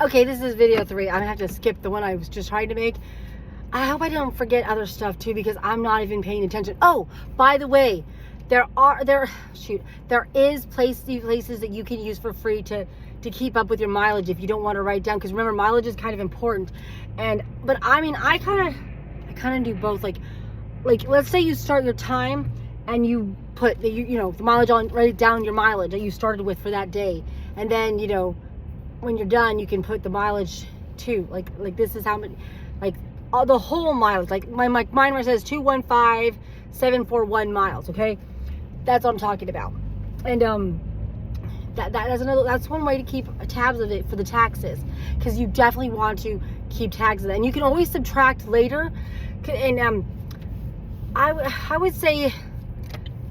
Okay, this is video 3. I'm gonna have to skip the one I was just trying to make. I hope I don't forget other stuff too, because I'm not even paying attention. Oh, by the way, there is places that you can use for free to keep up with your mileage if you don't want to write down, because remember, mileage is kind of important. But I mean, I kind of do both. Like let's say you start your time and you put the mileage on, write down your mileage that you started with for that day, and then when you're done, you can put the mileage too. Like this is how many, like all the whole mileage. Like mine where it says 215,741 miles. Okay, that's what I'm talking about. And that's one way to keep tabs of it for the taxes, because you definitely want to keep tags of that, and you can always subtract later. And I would say,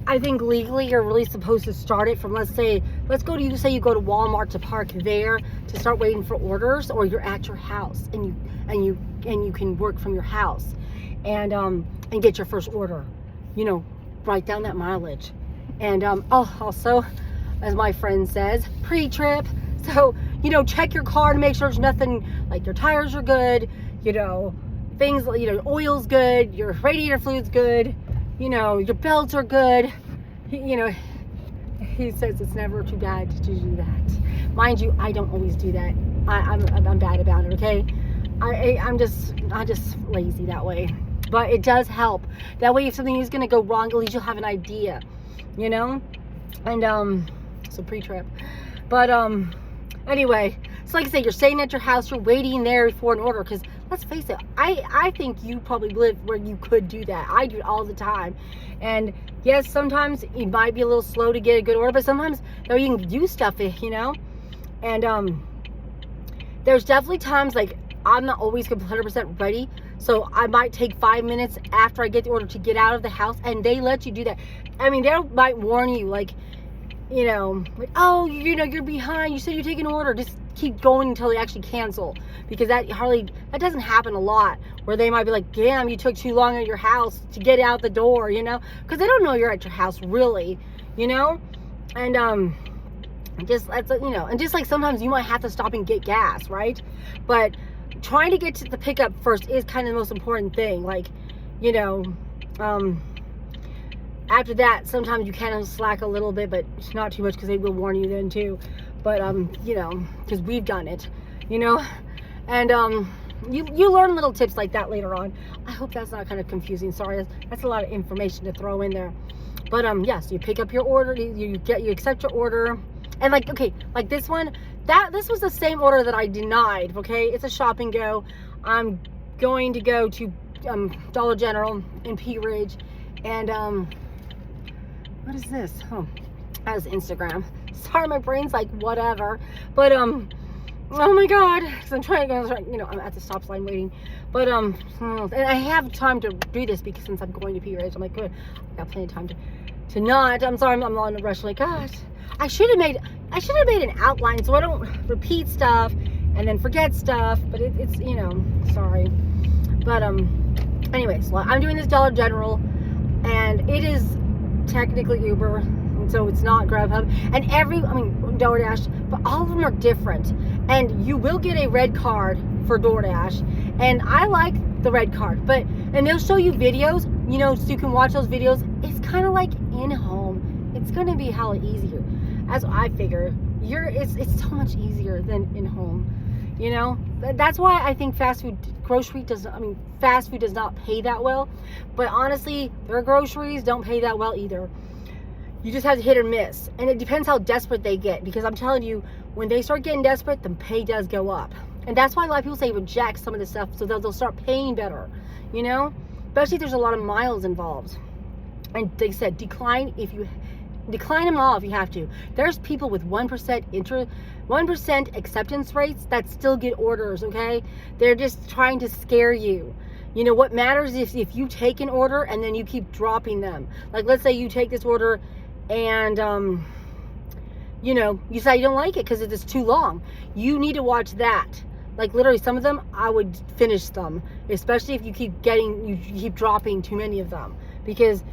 I think legally you're really supposed to start it from, you go to Walmart to park there to start waiting for orders, or you're at your house and you can work from your house and get your first order. Write down that mileage. And also, as my friend says, pre-trip. So check your car to make sure there's nothing, like your tires are good, things, oil's good, your radiator fluid's good, your belts are good. He says it's never too bad to do that. Mind you, I don't always do that. I'm bad about it. Okay, I'm just lazy that way. But it does help. That way, if something is gonna go wrong, at least you'll have an idea. And so pre-trip. But anyway, so like I say, you're staying at your house, you're waiting there for an order, because let's face it, I think you probably live where you could do that. I do it all the time. And yes, sometimes it might be a little slow to get a good order, but sometimes you can do stuff, and there's definitely times, like, I'm not always 100% ready, so I might take 5 minutes after I get the order to get out of the house, and they let you do that. I mean, they might warn you, like, oh, you're behind, you said you take an order, just keep going until they actually cancel, because that doesn't happen a lot, where they might be like, damn, you took too long at your house to get out the door, because they don't know you're at your house, really, and just like sometimes you might have to stop and get gas, right? But trying to get to the pickup first is kind of the most important thing. Like, after that, sometimes you kind of slack a little bit, but not too much, because they will warn you then too. But because we've done it, and you learn little tips like that later on. I hope that's not kind of confusing. Sorry, that's a lot of information to throw in there. But yes, you pick up your order, you accept your order, and like this one, this was the same order that I denied. Okay, it's a shop and go. I'm going to go to Dollar General in Pea Ridge, and what is this? Oh, that was Instagram. Sorry, my brain's like whatever. But oh my god, because I'm trying to go. I'm at the stop sign waiting. But and I have time to do this, because since I'm going to Pea Ridge, I'm like, good, I got plenty of time to not. I'm sorry, I'm not in a rush. Like, gosh, I should have made an outline so I don't repeat stuff and then forget stuff. But it's sorry. But anyway, so I'm doing this Dollar General, and it is technically Uber, so it's not Grubhub, and DoorDash, but all of them are different. And you will get a red card for DoorDash, and I like the red card, and they'll show you videos, so you can watch those videos. It's kind of like in home. It's gonna be hella easier, as I figure. It's so much easier than in home. That's why I think fast food does not pay that well. But honestly, their groceries don't pay that well either. You just have to hit or miss, and it depends how desperate they get, because I'm telling you, when they start getting desperate, the pay does go up. And that's why a lot of people say reject some of this stuff, so they'll start paying better, especially if there's a lot of miles involved. And they said decline them all if you have to. There's people with 1% acceptance rates that still get orders. Okay, they're just trying to scare you. What matters is if you take an order and then you keep dropping them. Like, let's say you take this order and you say you don't like it because it is too long. You need to watch that. Like, literally, some of them I would finish them, especially if you keep dropping too many of them, because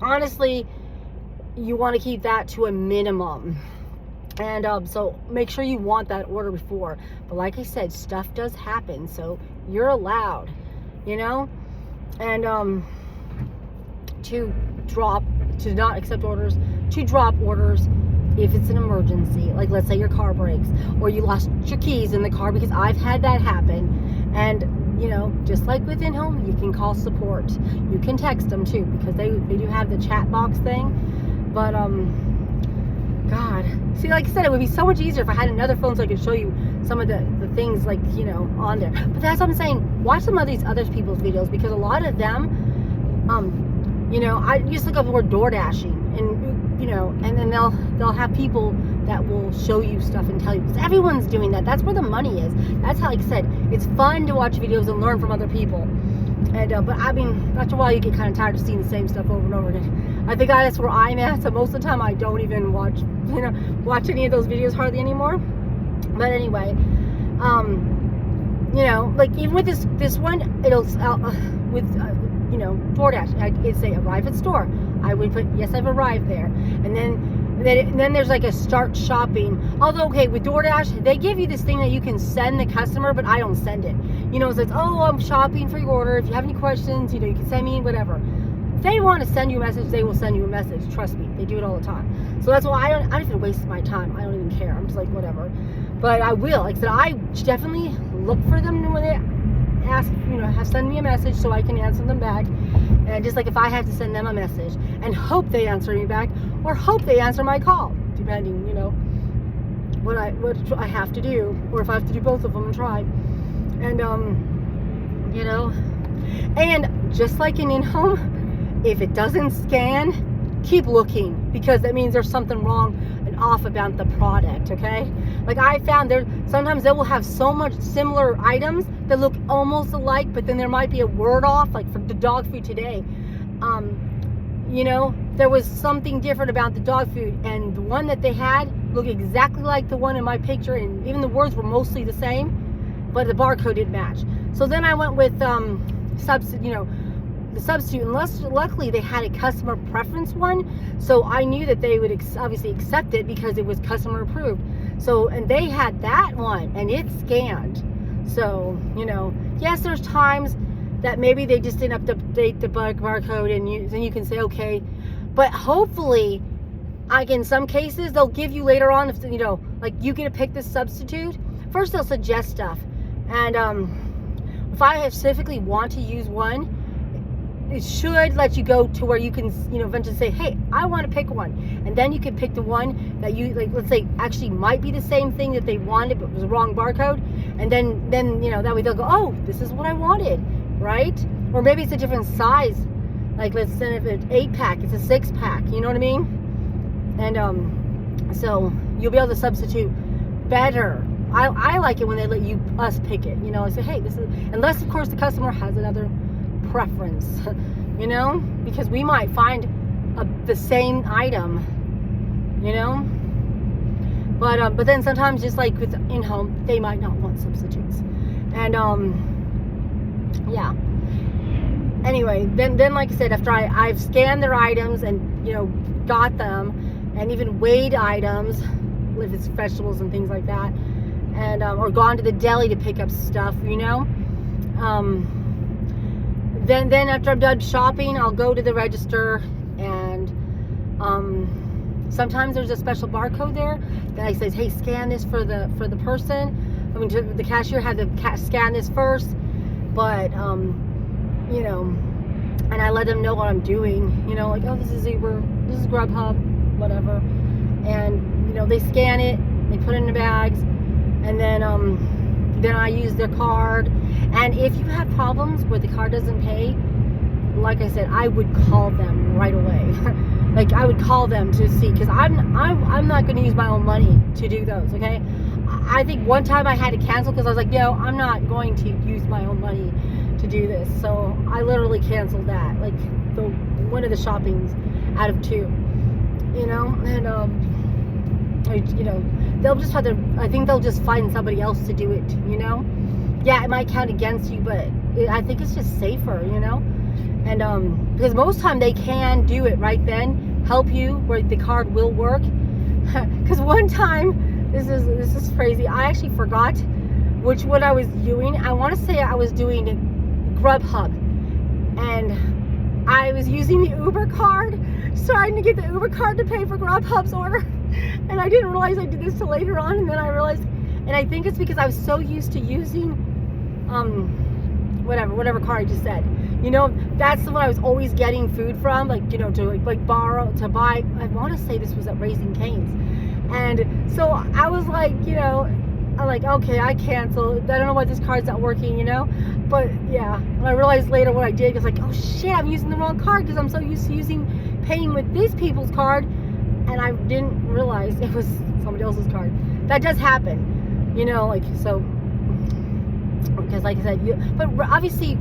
honestly, you want to keep that to a minimum. And so make sure you want that order before. But like I said, stuff does happen, so you're allowed, you know. And to not accept orders, to drop orders if it's an emergency. Like, let's say your car breaks or you lost your keys in the car, because I've had that happen. And you know, just like with InHome, you can call support. You can text them too, because they do have the chat box thing. But God, see, like I said, it would be so much easier if I had another phone so I could show you some of the things, like, you know, on there. But that's what I'm saying. Watch some of these other people's videos, because a lot of them, you know, I just look up the word door dashing, and you know, and then they'll have people that will show you stuff and tell you, because everyone's doing that. That's where the money is. That's how, like I said, it's fun to watch videos and learn from other people. And but I mean, after a while you get kind of tired of seeing the same stuff over and over again. I think that's where I'm at. So most of the time I don't even watch any of those videos hardly anymore. But anyway, you know, like even with this one, it'll with you know, DoorDash, it'd say arrive at store. I would put yes, I've arrived there, and then there's like a start shopping. Although, okay, with DoorDash, they give you this thing that you can send the customer, but I don't send it. You know, it says, oh, I'm shopping for your order. If you have any questions, you know, you can send me whatever. If they want to send you a message, they will send you a message. Trust me, they do it all the time. So that's why I don't even waste my time. I don't even care. I'm just like, whatever. But I will. Like I said, I definitely look for them when they ask, you know, send me a message so I can answer them back. And just like if I have to send them a message and hope they answer me back, or hope they answer my call, depending, you know, what I have to do, or if I have to do both of them and try. And you know, and just like in InHome, if it doesn't scan, keep looking, because that means there's something wrong and off about the product. Okay, like I found sometimes they will have so much similar items that look almost alike, but then there might be a word off. Like for the dog food today, you know, there was something different about the dog food, and the one that they had looked exactly like the one in my picture, and even the words were mostly the same, but the barcode didn't match. So then I went with the substitute, unless luckily they had a customer preference one, so I knew that they would obviously accept it because it was customer approved. So, and they had that one and it scanned. So, you know, yes, there's times that maybe they just didn't update the barcode, and then you can say okay, but hopefully, like in some cases, they'll give you later on, if you know, like you get to pick the substitute. First, they'll suggest stuff, and if I specifically want to use one, it should let you go to where you can, you know, eventually say, hey, I want to pick one, and then you can pick the one that you like. Let's say actually might be the same thing that they wanted, but it was the wrong barcode, and then you know, that way they'll go, oh, this is what I wanted, right? Or maybe it's a different size. Like let's say if it's 8-pack, it's a 6-pack. You know what I mean? And so you'll be able to substitute better. I like it when they let us pick it. You know, I say, hey, this is, unless of course the customer has another preference, you know, because we might find the same item, you know. But then sometimes, just like with InHome, they might not want substitutes. And yeah. Anyway, then like I said, after I've scanned their items and, you know, got them, and even weighed items, if it's vegetables and things like that, and or gone to the deli to pick up stuff, you know. Then after I'm done shopping, I'll go to the register, and sometimes there's a special barcode there that says, hey, scan this for the person. I mean, to the cashier had to scan this first, but you know, and I let them know what I'm doing, you know, like, oh, this is Uber, this is Grubhub, whatever, and you know, they scan it, they put it in the bags, and then I use their card. And if you have problems where the card doesn't pay, like I said, I would call them right away. Like I would call them to see, because I'm not going to use my own money to do those. Okay, I think one time I had to cancel because I was like, no, I'm not going to use my own money to do this. So I literally canceled that, like one of the shoppings out of 2, you know. And you know, they'll just have to, I think they'll just find somebody else to do it, you know. Yeah, it might count against you, but I think it's just safer, you know. And because most time they can do it right then, help you where the card will work. Because one time, this is crazy. I actually forgot which one I was doing. I want to say I was doing Grubhub, and I was using the Uber card, trying to get the Uber card to pay for Grubhub's order, and I didn't realize I did this till later on, and then I realized, and I think it's because I was so used to using whatever card I just said. You know, that's the one I was always getting food from, like, you know, to like borrow, to buy. I want to say this was at Raising Cane's. And so I was like, you know, I'm like, okay, I cancel. I don't know why this card's not working, you know? But yeah, and I realized later what I did. I was like, oh shit, I'm using the wrong card because I'm so used to paying with this people's card. And I didn't realize it was somebody else's card. That does happen, you know, like, so, because like I said, but obviously,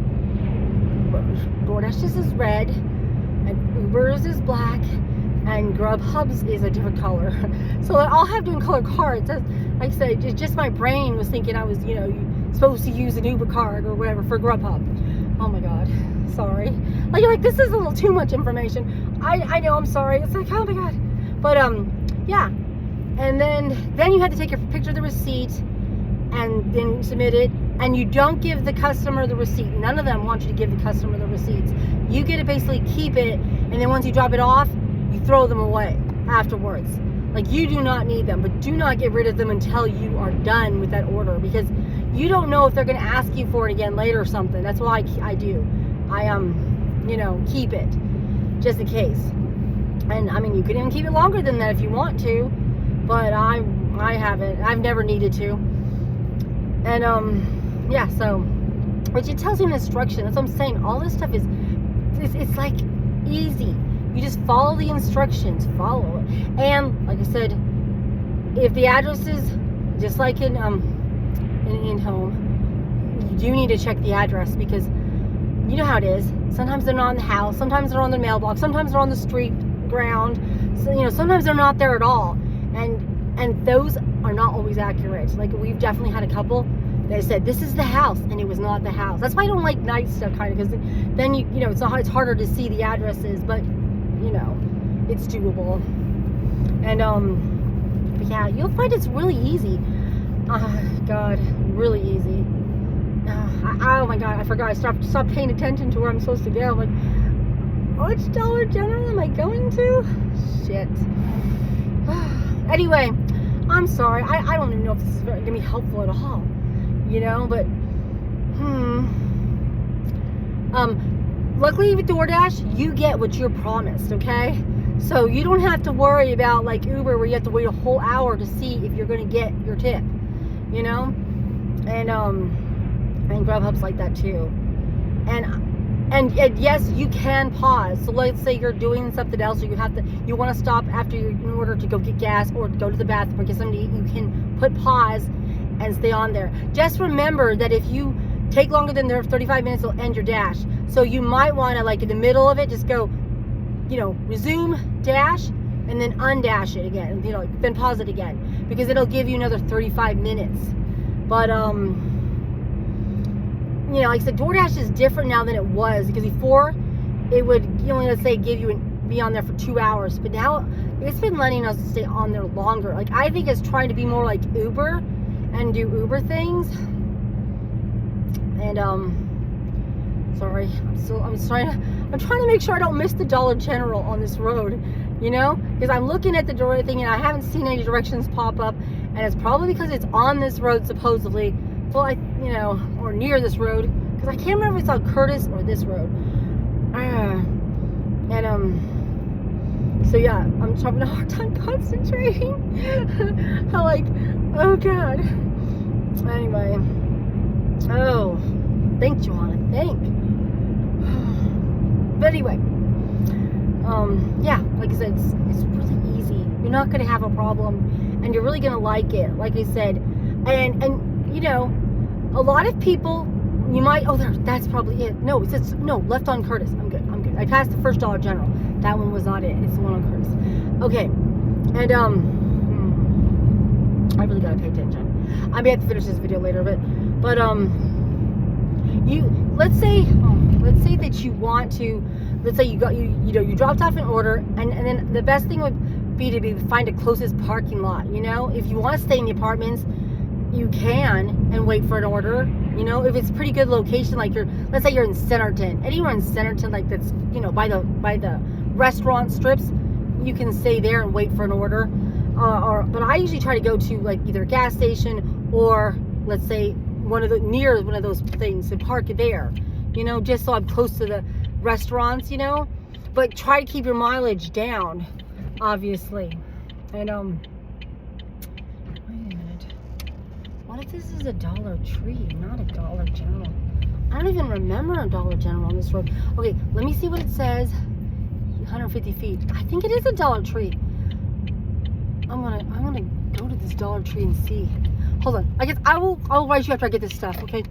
DoorDash's is red, and Uber's is black, and Grubhub's is a different color. So I all have different color cards. Like I said, it's just my brain was thinking I was, you know, supposed to use an Uber card or whatever for Grubhub. Oh my God, sorry. Like, you're like, this is a little too much information. I know, I'm sorry. It's like, oh my God. But yeah. And then you had to take a picture of the receipt and then submit it. And you don't give the customer the receipt. None of them want you to give the customer the receipts. You get to basically keep it, and then once you drop it off, you throw them away afterwards. Like, you do not need them, but do not get rid of them until you are done with that order, because you don't know if they're going to ask you for it again later or something. That's why I do. I you know, keep it just in case. And I mean, you can even keep it longer than that if you want to, but I haven't. I've never needed to. And yeah, so, which it tells you in instruction. That's what I'm saying. All this stuff it's like easy. You just follow the instructions, follow it. And like I said, if the address is just like in home, you do need to check the address, because you know how it is. Sometimes they're not in the house, sometimes they're on the mailbox, sometimes they're on the street ground. So, you know, sometimes they're not there at all. And those are not always accurate. Like, we've definitely had a couple that said this is the house, and it was not the house. That's why I don't like night stuff, kind of, because then you know, it's harder to see the addresses, but you know, it's doable. And but yeah, you'll find it's really easy. God, really easy. Oh my God, I forgot. I stopped paying attention to where I'm supposed to go. I'm like, which Dollar General am I going to? Shit. Anyway, I'm sorry. I don't even know if this is going to be helpful at all. You know, but luckily with DoorDash, you get what you're promised, okay? So you don't have to worry about like Uber, where you have to wait a whole hour to see if you're going to get your tip, you know? And Grubhub's like that too. And yes, you can pause. So let's say you're doing something else, or you want to stop after in order to go get gas or go to the bathroom or get something to eat. You can put pause and stay on there. Just remember that if you take longer than 35 minutes, it'll end your dash. So you might want to, like, in the middle of it, just go, you know, resume dash and then undash it again, you know, then pause it again, because it'll give you another 35 minutes. But you know, like I said, DoorDash is different now than it was, because before it would, you know, let's say be on there for 2 hours, but now it's been letting us stay on there longer. Like, I think it's trying to be more like Uber and do Uber things. And sorry, I'm trying to make sure I don't miss the Dollar General on this road, you know, because I'm looking at the door thing and I haven't seen any directions pop up, and it's probably because it's on this road supposedly. Well, you know, or near this road, because I can't remember if it's on Curtis or this road. So yeah, I'm having a hard time concentrating. I'm like, oh God. Anyway, oh, thank Joanna, thank. But anyway, yeah, like I said, it's really easy. You're not gonna have a problem, and you're really gonna like it. Like I said, and you know, a lot of people, you might, oh, that's probably it. No, it says, no, left on Curtis. I'm good. I passed the first Dollar General. That one was not it. It's the one on Curtis. Okay. And, I really gotta pay attention. I may have to finish this video later, but let's say that you want to, let's say you dropped off an order, and then the best thing be to find the closest parking lot. You know, if you want to stay in the apartments, you can and wait for an order. You know, if it's pretty good location, like let's say you're in Centerton, anywhere in Centerton, like that's, you know, by the restaurant strips, you can stay there and wait for an order. But I usually try to go to like either a gas station or let's say near one of those things and park it there. You know, just so I'm close to the restaurants. You know, but try to keep your mileage down, obviously. And wait a minute. What if this is a Dollar Tree, not a Dollar General? I don't even remember a Dollar General on this road. Okay, let me see what it says. 150 feet. I think it is a Dollar Tree. I'm gonna go to this Dollar Tree and see. Hold on. I guess I'll write you after I get this stuff, okay?